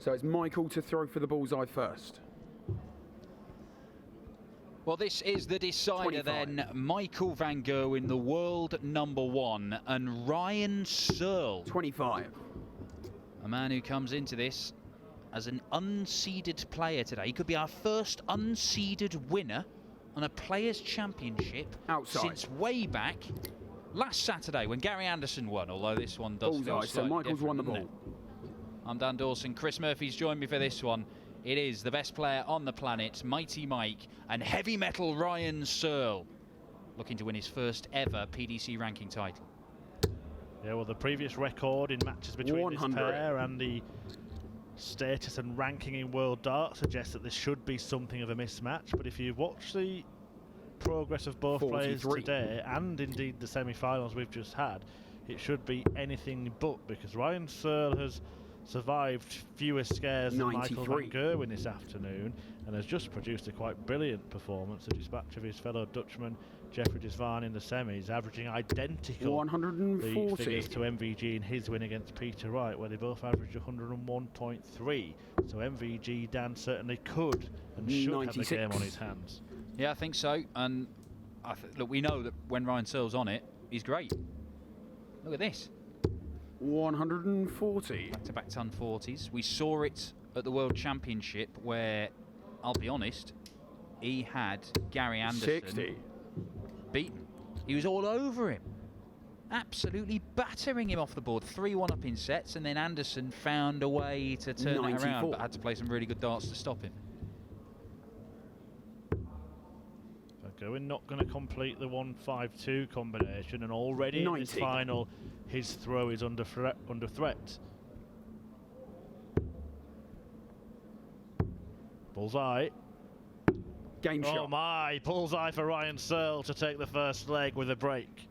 So it's Michael to throw for the bullseye first. Well, this is the decider 25. then. Michael van Gerwen, the world #1, and Ryan Searle. 25. A man who comes into this as an unseeded player today. He could be our first unseeded winner on a Players' Championship since way back last Saturday when Gary Anderson won, although this one does feel slightly so Michael's won the ball. I'm Dan Dawson. Chris Murphy's joined me for this one. It is the best player on the planet, Mighty Mike, and heavy metal Ryan Searle, looking to win his first ever PDC ranking title. Yeah, well, the previous record in matches between this pair and the status and ranking in World Dart suggests that this should be something of a mismatch. But if you watch the progress of both players today, and indeed the semi-finals we've just had, it should be anything but, because Ryan Searle has survived fewer scares than Michael van Gerwen this afternoon and has just produced a quite brilliant performance. The dispatch of his fellow Dutchman Jeffrey Desvan in the semis, averaging identical 140 figures to MVG in his win against Peter Wright, where they both averaged 101.3. So MVG, Dan, certainly could and should 96. Have the game on his hands. Yeah, I think so. And look, we know that when Ryan Searle's on it, he's great. Look at this. 140. Back-to-back ton 40s. We saw it at the World Championship where, I'll be honest, he had Gary Anderson 60. Beaten. He was all over him. Absolutely battering him off the board. 3-1 up in sets, and then Anderson found a way to turn it around, but had to play some really good darts to stop him. Gerwen not going to complete the 1-5-2 combination, and already 90. In this final his throw is under threat. Bullseye. Game shot. Oh my, bullseye for Ryan Searle to take the first leg with a break.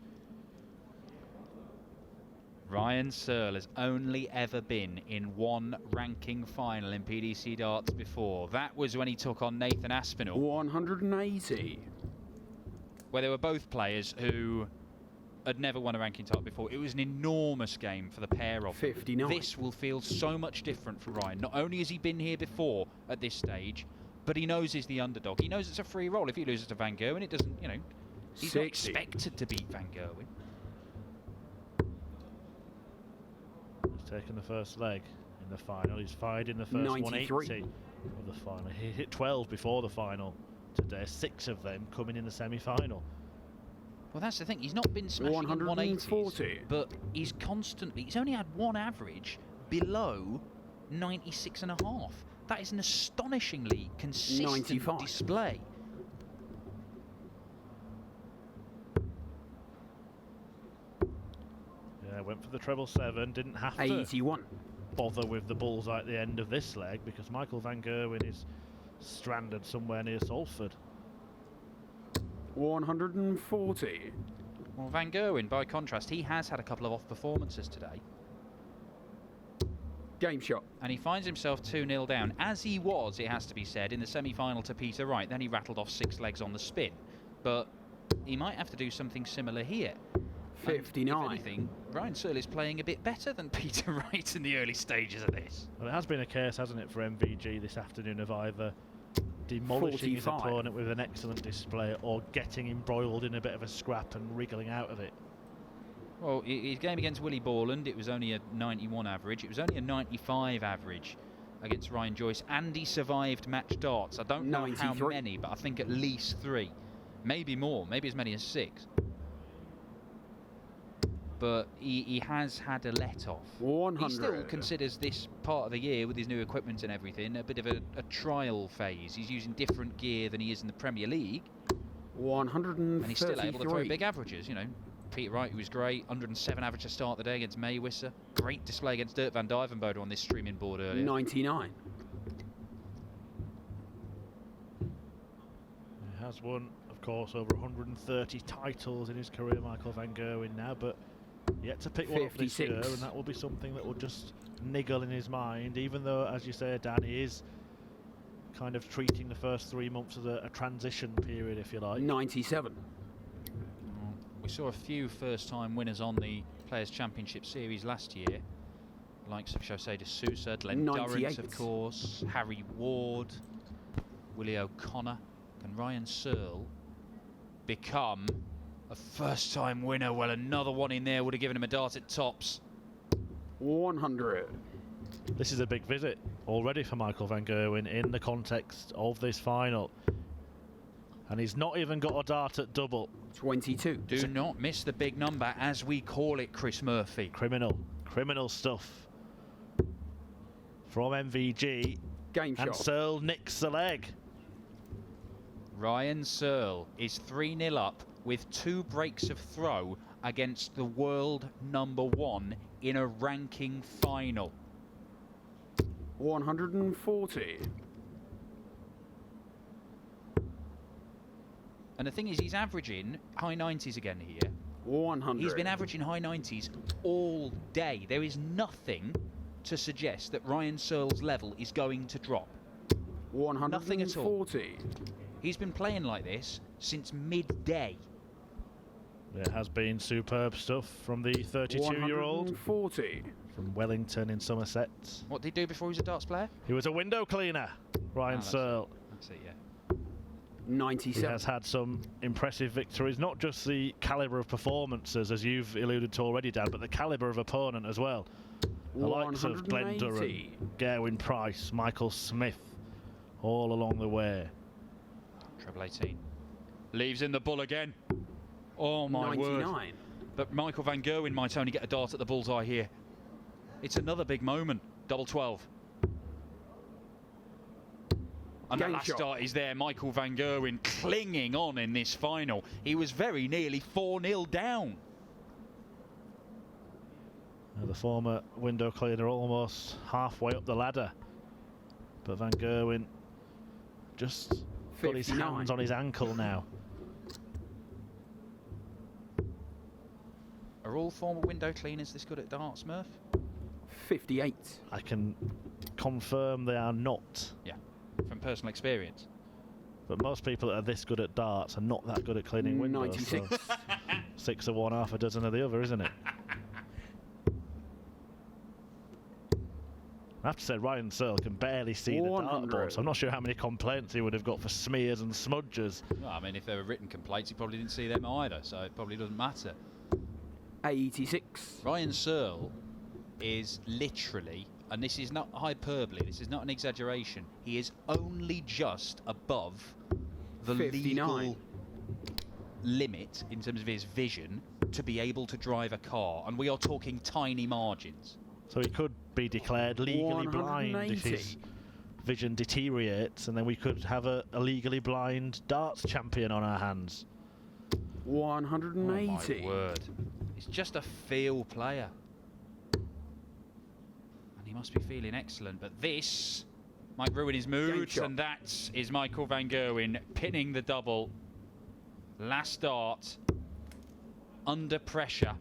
Ryan Searle has only ever been in one ranking final in PDC darts before. That was when he took on Nathan Aspinall. 180. Where they were both players who had never won a ranking title before. It was an enormous game for the pair of 59. them. This will feel so much different for Ryan. Not only has he been here before at this stage, but he knows he's the underdog. He knows it's a free roll. If he loses to Van Gerwen, it doesn't, you know, he's 60. Not expected to beat Van Gerwen. He's taken the first leg in the final. He's fired in the first 180 of the final. He hit 12 before the final today, 6 of them coming in the semi-final. Well, that's the thing. He's not been smashing 140. in 180s, but he's only had one average below 96.5. That is an astonishingly consistent 95. display. Yeah, went for the treble 7, didn't have to 81. bother with the bullseye at the end of this leg because Michael van Gerwen is stranded somewhere near Salford. 140. Well, Van Gerwen, by contrast, he has had a couple of off performances today. Game shot. And he finds himself 2-0 down, as he was, it has to be said, in the semi-final to Peter Wright. Then he rattled off 6 legs on the spin. But he might have to do something similar here. 59. And if anything, Ryan Searle is playing a bit better than Peter Wright in the early stages of this. Well, it has been a case, hasn't it, for MVG this afternoon of either demolishing 45. His opponent with an excellent display or getting embroiled in a bit of a scrap and wriggling out of it. Well, his game against Willie Borland, it was only a 91 average. It was only a 95 average against Ryan Joyce, and he survived match darts. I don't know 93. How many, but I think at least 3. Maybe more, maybe as many as 6. But he has had a let-off. 100. He still considers this part of the year, with his new equipment and everything, a bit of a trial phase. He's using different gear than he is in the Premier League. 133. And he's still able to throw big averages, you know. Peter Wright, who was great, 107 average to start the day against Maywisser. Great display against Dirk van Duijvenbode on this streaming board earlier. 99. He has won, of course, over 130 titles in his career, Michael van Gerwen now, but yet to pick 56. One up this year, and that will be something that will just niggle in his mind, even though, as you say, Dan, he is kind of treating the first 3 months as a transition period, if you like. 97. We saw a few first-time winners on the Players' Championship Series last year. Likes of Jose de Sousa, Glenn Durrant, of course, Harry Ward, Willie O'Connor. Can Ryan Searle become a first-time winner? Well, another one in there would have given him a dart at tops. 100. This is a big visit already for Michael van Gerwen in the context of this final. And he's not even got a dart at double. 22. Do not miss the big number, as we call it, Chris Murphy. Criminal stuff from MVG. Game shot. And Searle nicks the leg. Ryan Searle is 3-0 up with 2 breaks of throw against the world #1 in a ranking final. 140. And the thing is, he's averaging high 90s again here. 100. He's been averaging high 90s all day. There is nothing to suggest that Ryan Searle's level is going to drop. 140. Nothing at all. He's been playing like this since midday. There has been superb stuff from the 32-year-old 140. from Wellington in Somerset. What did he do before he was a darts player? He was a window cleaner, Ryan Searle. That's it, yeah. 97. He has had some impressive victories, not just the calibre of performances, as you've alluded to already, Dan, but the calibre of opponent as well. The likes of Glenn Durrant, Gerwin Price, Michael Smith, all along the way. Treble 18. Leaves in the bull again. Oh my 99. word. But Michael van Gerwen might only get a dart at the bullseye here. It's another big moment. Double 12. And the last dart is there. Michael van Gerwen clinging on in this final. He was very nearly 4-0 down. Now the former window cleaner almost halfway up the ladder. But van Gerwen just got his hands on his ankle now. Are all former window cleaners this good at darts, Murph? 58. I can confirm they are not. Yeah, from personal experience. But most people that are this good at darts are not that good at cleaning windows. 96. So 6 of one, half a dozen of the other, isn't it? I have to say, Ryan Searle can barely see the dartboard, so I'm not sure how many complaints he would have got for smears and smudges. Well, I mean, if there were written complaints, he probably didn't see them either, so it probably doesn't matter. 86. Ryan Searle is literally, and this is not hyperbole, this is not an exaggeration, he is only just above the 59. legal limit in terms of his vision to be able to drive a car, and we are talking tiny margins. So he could be declared legally blind if his vision deteriorates, and then we could have a legally blind darts champion on our hands. 180. Oh my word. He's just a feel player. And he must be feeling excellent, but this might ruin his mood, and that is Michael van Gerwen pinning the double. Last dart, under pressure.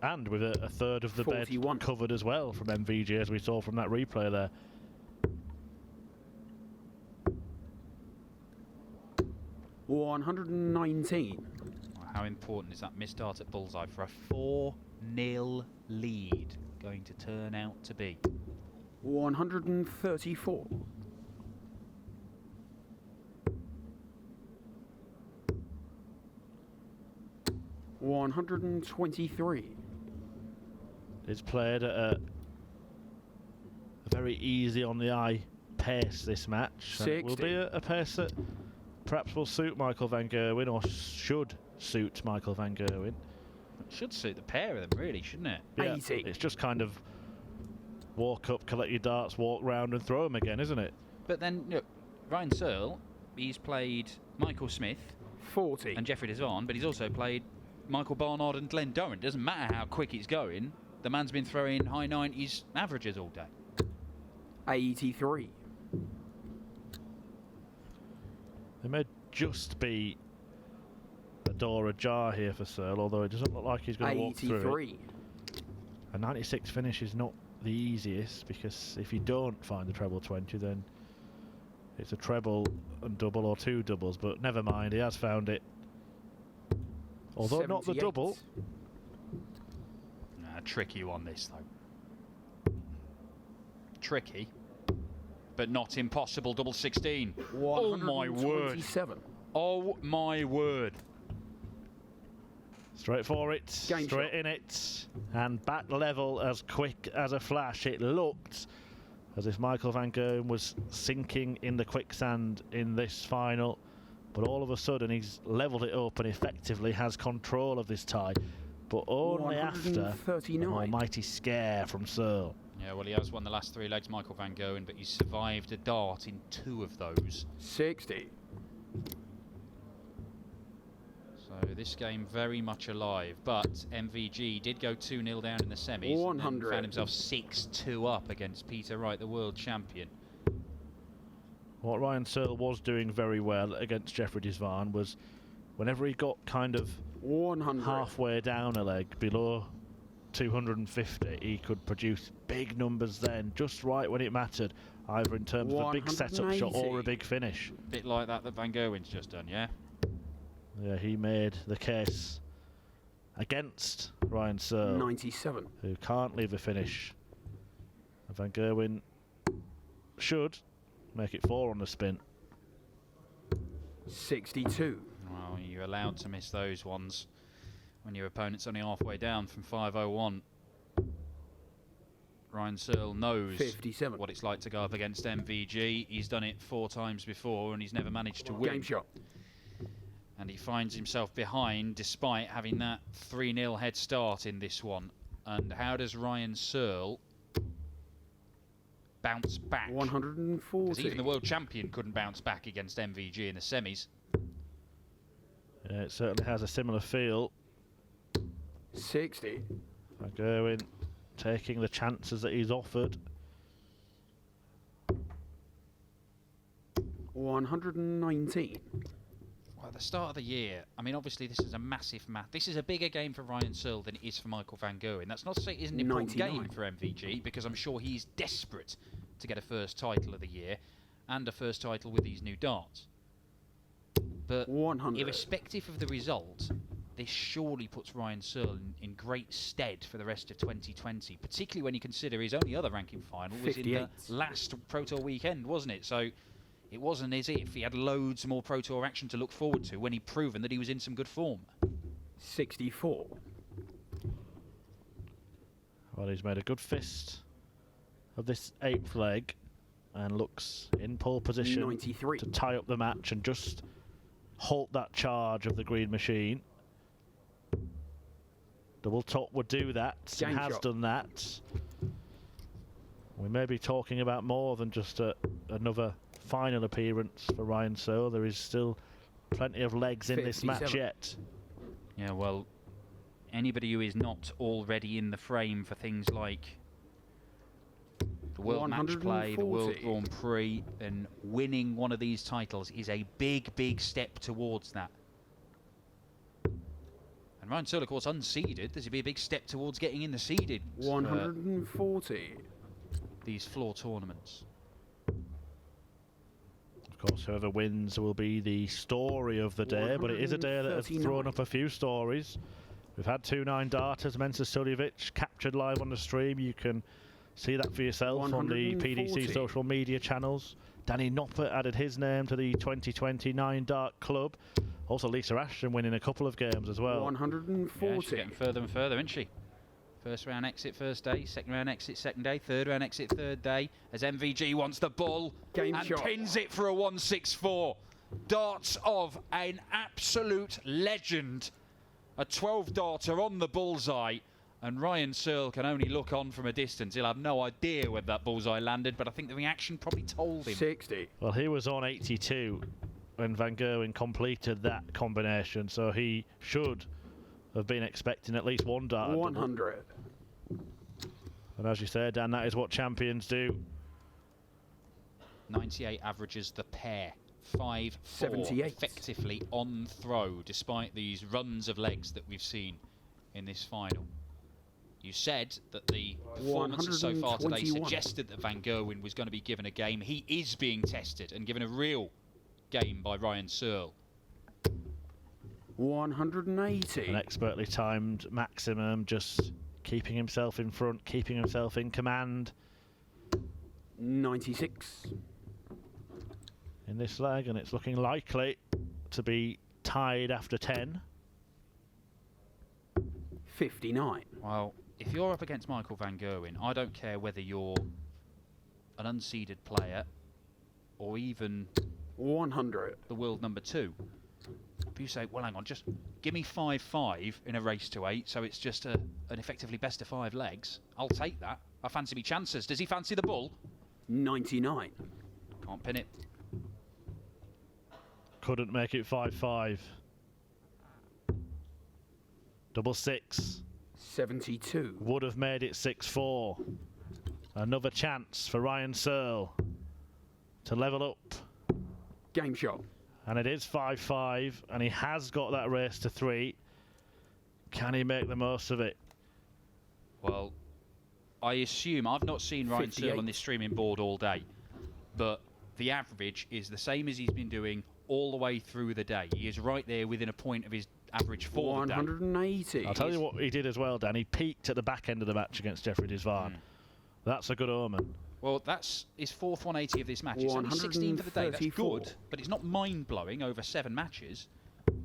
And with a third of the 41. bed covered as well from MVG, as we saw from that replay there. $119. How important is that missed dart at bullseye for a 4-0 lead going to turn out to be? 134. $123. It's played at a very easy on the eye pace this match. And it will be a pace that perhaps will suit Michael van Gerwen, or should suit Michael van Gerwen. It should suit the pair of them, really, shouldn't it? Yeah, 80. It's just kind of walk up, collect your darts, walk round and throw them again, isn't it? But then, look, Ryan Searle, he's played Michael Smith 40. and Jeffrey Desvaughn, but he's also played Michael Barnard and Glenn Durrant. It doesn't matter how quick he's going, the man's been throwing high 90s averages all day. 83. There may just be a door ajar here for Searle, although it doesn't look like he's going to walk through it. A 96 finish is not the easiest, because if you don't find the treble 20, then it's a treble and double, or 2 doubles, but never mind, he has found it. Although 78. Not the double. Tricky one, this though. tricky, but not impossible. Double 16. Oh my word. 127. Oh my word. Straight for it, straight in it, and back level as quick as a flash. It looked as if Michael van Gerwen was sinking in the quicksand in this final, but all of a sudden he's levelled it up and effectively has control of this tie, but only after an almighty scare from Searle. Yeah, well, he has won the last 3 legs, Michael van Gerwen, but he's survived a dart in 2 of those. 60. So this game very much alive, but MVG did go 2-0 down in the semis 100. and found himself 6-2 up against Peter Wright, the world champion. What Ryan Searle was doing very well against Jeffrey Desvan was whenever he got kind of 100. halfway down a leg, below 250, he could produce big numbers then, just right when it mattered, either in terms of a big setup shot or a big finish. Bit like that Van Gerwen's just done, yeah? Yeah, he made the case against Ryan Searle, 97. who can't leave a finish. And Van Gerwen should make it 4 on the spin. 62. Well, you're allowed to miss those ones when your opponent's only halfway down from 501. Ryan Searle knows 57. what it's like to go up against MVG. He's done it 4 times before and he's never managed to win. Game shot. And he finds himself behind despite having that 3-0 head start in this one. And how does Ryan Searle bounce back? 140. Because even the world champion couldn't bounce back against MVG in the semis. Yeah, it certainly has a similar feel. 60. Van Gerwen taking the chances that he's offered. 119. Well, at the start of the year, I mean, obviously this is a massive this is a bigger game for Ryan Searle than it is for Michael van Gerwen. That's not to say it isn't an important 99. game for MVG, because I'm sure he's desperate to get a first title of the year and a first title with these new darts. But 100. irrespective of the result, this surely puts Ryan Searle in great stead for the rest of 2020, particularly when you consider his only other ranking final was in the last Pro Tour weekend, wasn't it? So it wasn't as if he had loads more Pro Tour action to look forward to when he'd proven that he was in some good form. 64. Well, he's made a good fist of this 8th leg and looks in pole position 93. to tie up the match and just halt that charge of the green machine. Double top would do that, and has done that. We may be talking about more than just another final appearance for Ryan Searle. There is still plenty of legs in this match yet. Yeah, well, anybody who is not already in the frame for things like the World Match Play, the World Grand Prix, and winning one of these titles is a big, big step towards that. And Ryan Searle, of course, unseeded. This would be a big step towards getting in the seeded 140. These floor tournaments. Of course, whoever wins will be the story of the day, but it is a day that has thrown up a few stories. We've had 2 9-darters, Mensa Suljovic, captured live on the stream. You can see that for yourself on the PDC social media channels. Danny Noppert added his name to the 2020 9-dart club. Also, Lisa Ashton winning a couple of games as well. 140. Yeah, she's getting further and further, isn't she? First round exit first day, second round exit second day, third round exit third day, as MVG wants the ball and pins it for a 164. Darts of an absolute legend. A 12-darter on the bullseye, and Ryan Searle can only look on from a distance. He'll have no idea where that bullseye landed, but I think the reaction probably told him. 60. Well, he was on 82 when Van Gerwen completed that combination, so he should have been expecting at least 1 dart. 100. And as you said, Dan, that is what champions do. 98 averages the pair. 5-4 78. effectively on throw, despite these runs of legs that we've seen in this final. You said that the performances so far today suggested that Van Gerwen was going to be given a game. He is being tested and given a real game by Ryan Searle. 180. An expertly timed maximum, just keeping himself in front, keeping himself in command. 96. In this leg, and it's looking likely to be tied after 10. 59. Well, if you're up against Michael van Gerwen, I don't care whether you're an unseeded player or even 100. the world number 2. If you say, well, hang on, just give me 5-5 in a race to 8, so it's just an effectively best of 5 legs, I'll take that. I fancy me chances. Does he fancy the bull? 99. Can't pin it. Couldn't make it 5-5. Double 6. 72. Would have made it 6-4. Another chance for Ryan Searle to level up. Game shot. And it is 5-5, and he has got that race to 3. Can he make the most of it? Well, I assume, I've not seen Ryan 58. Searle on this streaming board all day, but the average is the same as he's been doing all the way through the day. He is right there within a point of his average for the day. 180. I'll tell you what he did as well, Dan. He peaked at the back end of the match against Jeffrey Desvan. That's a good omen. Well, that's his 4th 180 of this match. It's only 16 for the day. That's good, but it's not mind-blowing over 7 matches.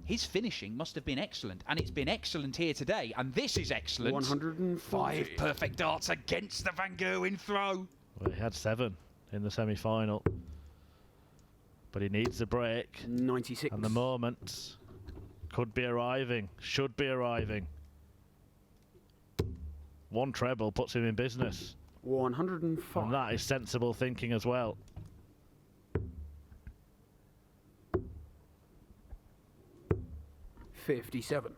His finishing must have been excellent, and it's been excellent here today, and this is excellent. 140. 5 perfect darts against the Van Gerwen throw. Well, he had 7 in the semi-final. But he needs a break. 96. And the moment could be arriving, should be arriving. 1 treble puts him in business. 105. And that is sensible thinking as well. $57.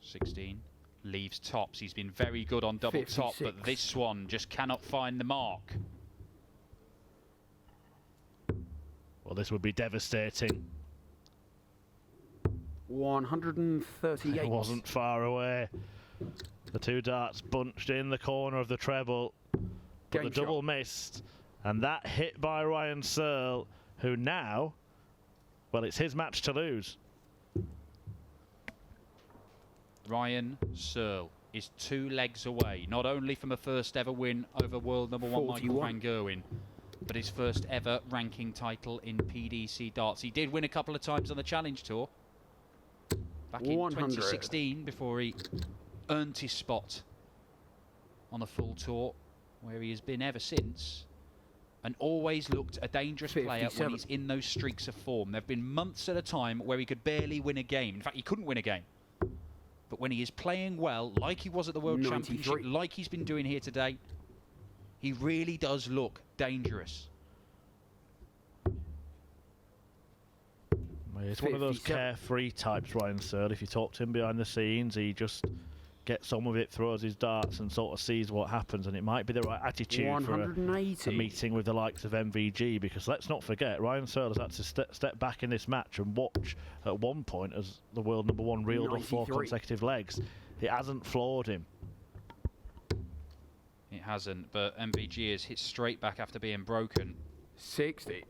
16. Leaves tops. He's been very good on double 56. top, but this one just cannot find the mark. Well, this would be devastating. 138. It wasn't far away. The 2 darts bunched in the corner of the treble, but the double missed. And that hit by Ryan Searle, who now, well, it's his match to lose. Ryan Searle is 2 legs away, not only from a first ever win over world number 1 Michael van Gerwen, but his first ever ranking title in PDC darts. He did win a couple of times on the Challenge Tour back in 2016 before he earned his spot on the full tour, where he has been ever since, and always looked a dangerous player when he's in those streaks of form. There have been months at a time where he could barely win a game. In fact, he couldn't win a game. But when he is playing well, like he was at the World Championship, like he's been doing here today, he really does look dangerous. He's one of those carefree types, Ryan Searle. If you talk to him behind the scenes, he just gets on with it, throws his darts and sort of sees what happens, and it might be the right attitude for a meeting with the likes of MVG, because let's not forget, Ryan Searle has had to step back in this match and watch at one point as the world number 1 reeled off 4 consecutive legs. It hasn't floored him. It hasn't, but MVG has hit straight back after being broken. 60.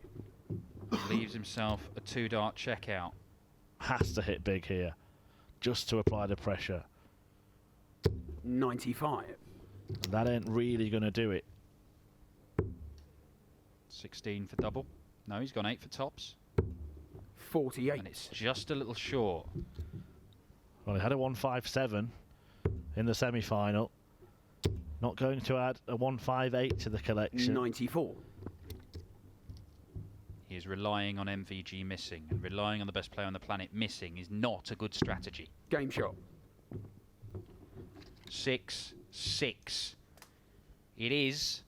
Leaves himself a 2 dart checkout. Has to hit big here, just to apply the pressure. 95. And that ain't really going to do it. 16 for double. No, he's gone 8 for tops. 48. And it's just a little short. Well, he had a 157 in the semi-final. Not going to add a 158 to the collection. 94. He is relying on MVG missing, and relying on the best player on the planet missing is not a good strategy. Game shot. 6-6. It is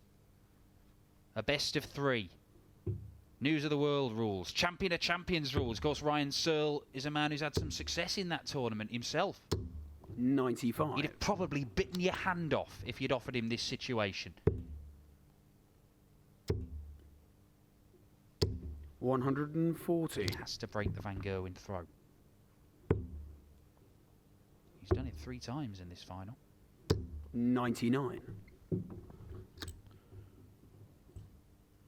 a best of 3. News of the World rules. Champion of Champions rules. Of course, Ryan Searle is a man who's had some success in that tournament himself. 95. He'd have probably bitten your hand off if you'd offered him this situation. 140. He has to break the Van Gerwen throw. He's done it 3 times in this final. 99.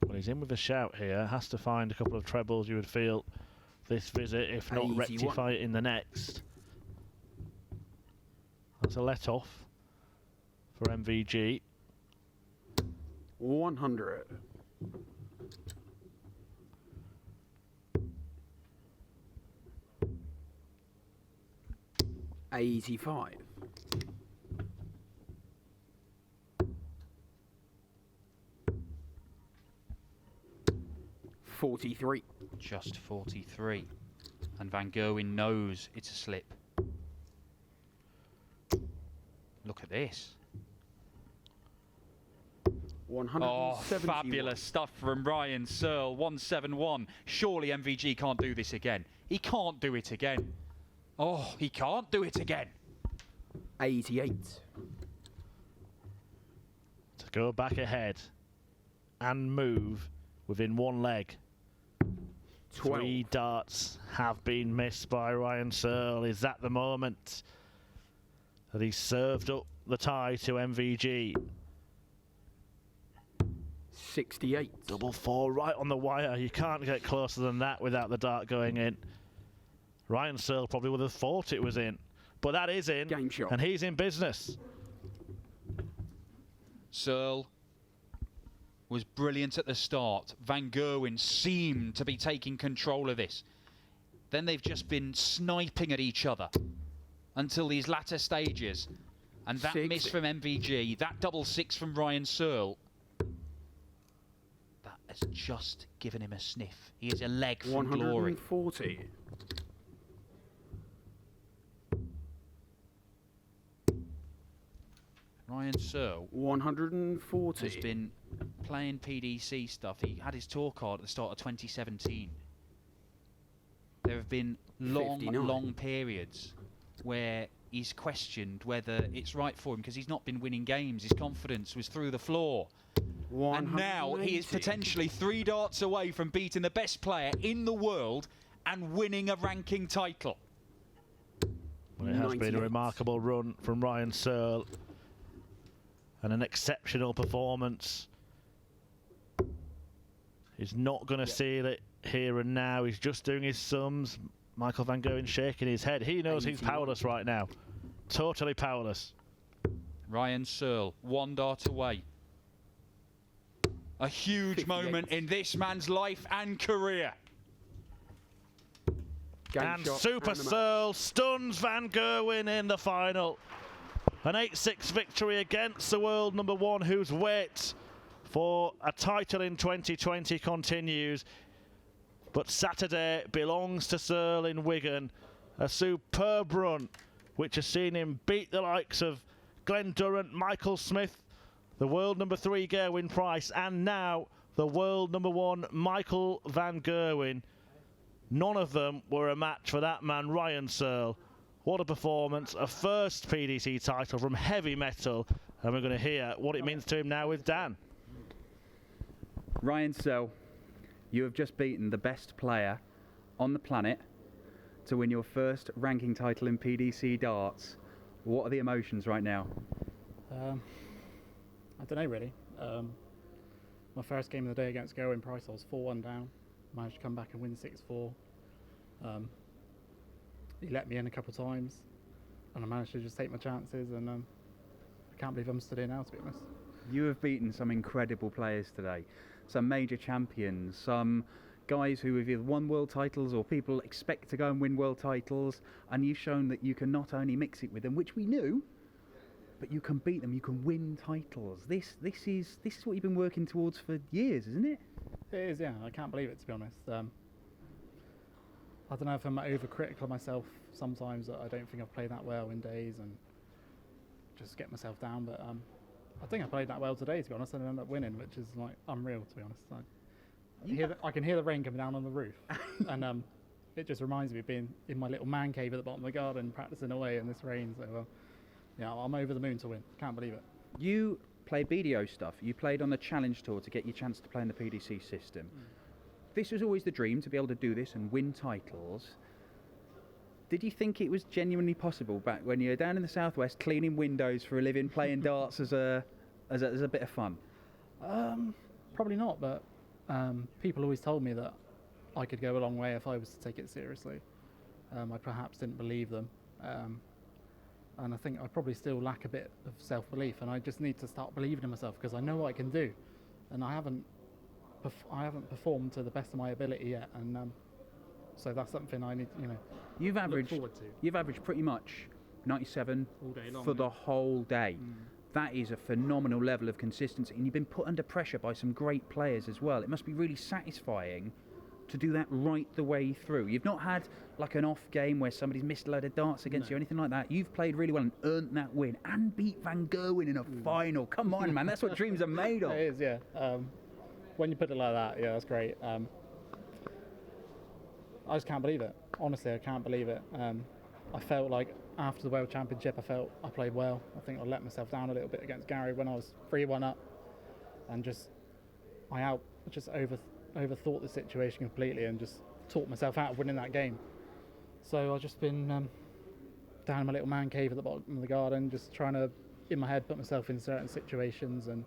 Well, he's in with a shout here. Has to find a couple of trebles, you would feel, this visit, if not 81. rectify it in the next. That's a let off for MVG. 100. 85. 43. Just 43. And Van Gerwen knows it's a slip. Look at this. 171. Oh, fabulous stuff from Ryan Searle. 171. Surely MVG can't do this again. He can't do it again. Oh, he can't do it again. 88. To go back ahead and move within one leg. 12. 3 darts have been missed by Ryan Searle. Is that the moment that he served up the tie to MVG? 68. Double 4 right on the wire. You can't get closer than that without the dart going in. Ryan Searle probably would have thought it was in, but that is in. Game shot. And he's in business. Searle was brilliant at the start. Van Gerwen seemed to be taking control of this. Then they've just been sniping at each other until these latter stages. And that miss from MVG, that double 6 from Ryan Searle, that has just given him a sniff. He is a leg from glory. 140. Ryan Searle 140. has been playing PDC stuff. He had his tour card at the start of 2017. There have been long periods where he's questioned whether it's right for him because he's not been winning games. His confidence was through the floor. And now he is potentially 3 darts away from beating the best player in the world and winning a ranking title. Well, it has been a remarkable run from Ryan Searle and an exceptional performance. He's not going to seal it here and now. He's just doing his sums. Michael van Gerwen shaking his head. He knows he's powerless right now. Totally powerless. Ryan Searle, 1 dart away. A huge 58. moment in this man's life and career. And Super Searle stuns Van Gerwen in the final. An 8-6 victory against the world number 1, whose wait for a title in 2020 continues. But Saturday belongs to Searle in Wigan. A superb run which has seen him beat the likes of Glenn Durrant, Michael Smith, the world number 3 Gerwyn Price, and now the world number 1 Michael van Gerwen. None of them were a match for that man Ryan Searle. What a performance, a first PDC title from heavy metal, and we're going to hear what it means to him now with Dan. Ryan Searle, you have just beaten the best player on the planet to win your first ranking title in PDC darts. What are the emotions right now? I don't know really. My first game of the day against Gerwyn Price, I was 4-1 down. Managed to come back and win 6-4. He let me in a couple of times, and I managed to just take my chances, and I can't believe I'm stood here now, to be honest. You have beaten some incredible players today, some major champions, some guys who have either won world titles or people expect to go and win world titles, and you've shown that you can not only mix it with them, which we knew, but you can beat them, you can win titles. This is what you've been working towards for years, isn't it? It is, yeah. I can't believe it, to be honest. I don't know if I'm overcritical of myself sometimes, that I don't think I've played that well in days and just get myself down, but I think I played that well today, to be honest, and I ended up winning, which is like unreal, to be honest. I can hear the rain coming down on the roof, and it just reminds me of being in my little man cave at the bottom of the garden practicing away in this rain, so yeah, I'm over the moon to win. Can't believe it. You play BDO stuff. You played on the Challenge Tour to get your chance to play in the PDC system. This was always the dream, to be able to do this and win titles. Did you think it was genuinely possible back when you were down in the southwest cleaning windows for a living, playing darts as a bit of fun? Probably not, but people always told me that I could go a long way if I was to take it seriously. I perhaps didn't believe them. And I think I probably still lack a bit of self-belief, and I just need to start believing in myself because I know what I can do, and I haven't performed to the best of my ability yet, and so that's something I need, You've look averaged forward to. You've averaged pretty much 97 All day long, for the yeah. whole day. That is a phenomenal level of consistency, and you've been put under pressure by some great players as well. It must be really satisfying to do that right the way through. You've not had like an off game where somebody's missed a load of darts against you or anything like that. You've played really well and earned that win and beat Van Gerwen in a final. Come on, man, that's what dreams are made of. It is, yeah. When you put it like that, yeah, that's great. I just can't believe it. Honestly, I can't believe it. I felt like after the World Championship, I played well. I think I let myself down a little bit against Gary when I was 3-1 up, and I overthought the situation completely and just talked myself out of winning that game. So I've just been down in my little man cave at the bottom of the garden, just trying to, in my head, put myself in certain situations, and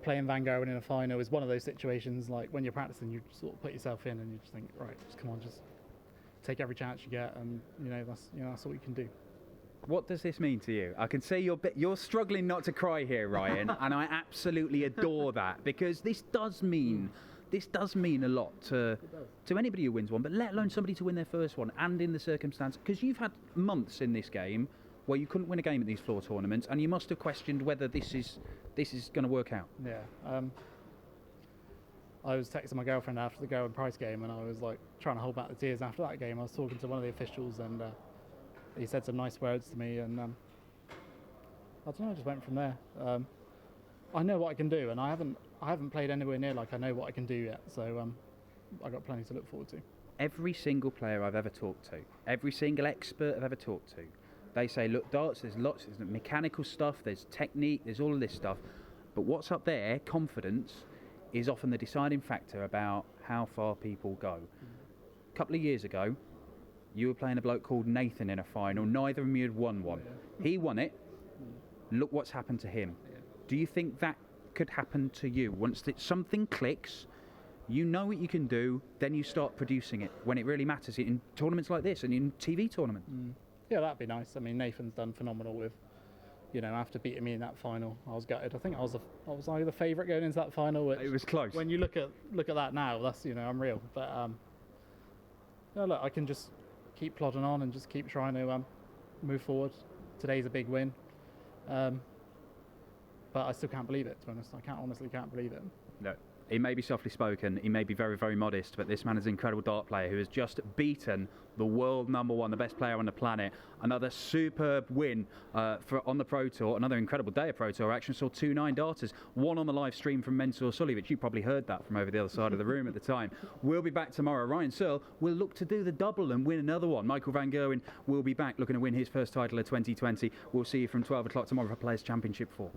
playing Van Gerwen in a final is one of those situations, like when you're practicing, you sort of put yourself in and you just think, right, just come on, just take every chance you get, and that's all you can do. What does this mean to you? I can see you're struggling not to cry here, Ryan, and I absolutely adore that, because this does mean a lot to anybody who wins one, but let alone somebody to win their first one, and in the circumstance, because you've had months in this game where you couldn't win a game at these floor tournaments, and you must have questioned whether this is going to work out. Yeah. I was texting my girlfriend after the Gerwen Price game, and I was like trying to hold back the tears after that game. I was talking to one of the officials, and he said some nice words to me, and I don't know, I just went from there. I know what I can do, and I haven't played anywhere near like I know what I can do yet. So I got plenty to look forward to. Every single player I've ever talked to, every single expert I've ever talked to, they say, look, darts, there's mechanical stuff, there's technique, there's all of this stuff, but what's up there, confidence, is often the deciding factor about how far people go. A couple of years ago, you were playing a bloke called Nathan in a final. Neither of you had won one. Yeah. He won it. Look what's happened to him. Yeah. Do you think that could happen to you? Once something clicks, you know what you can do, then you start producing it when it really matters in tournaments like this and in TV tournaments. Yeah, that'd be nice. I mean, Nathan's done phenomenal with, after beating me in that final, I was gutted. I think I was the favourite going into that final. Which, it was close. When you look at that now, that's I'm real. But look, I can just keep plodding on and just keep trying to move forward. Today's a big win, but I still can't believe it. To be honest, honestly can't believe it. No. He may be softly spoken, he may be very, very modest, but this man is an incredible dart player who has just beaten the world #1, the best player on the planet. Another superb win on the Pro Tour, another incredible day of Pro Tour action. Saw 2 9 darters, one on the live stream from Mentor Sully, which you probably heard that from over the other side of the room at the time. We'll be back tomorrow. Ryan Searle will look to do the double and win another one. Michael van Gerwen will be back looking to win his first title of 2020. We'll see you from 12 o'clock tomorrow for Players' Championship 4.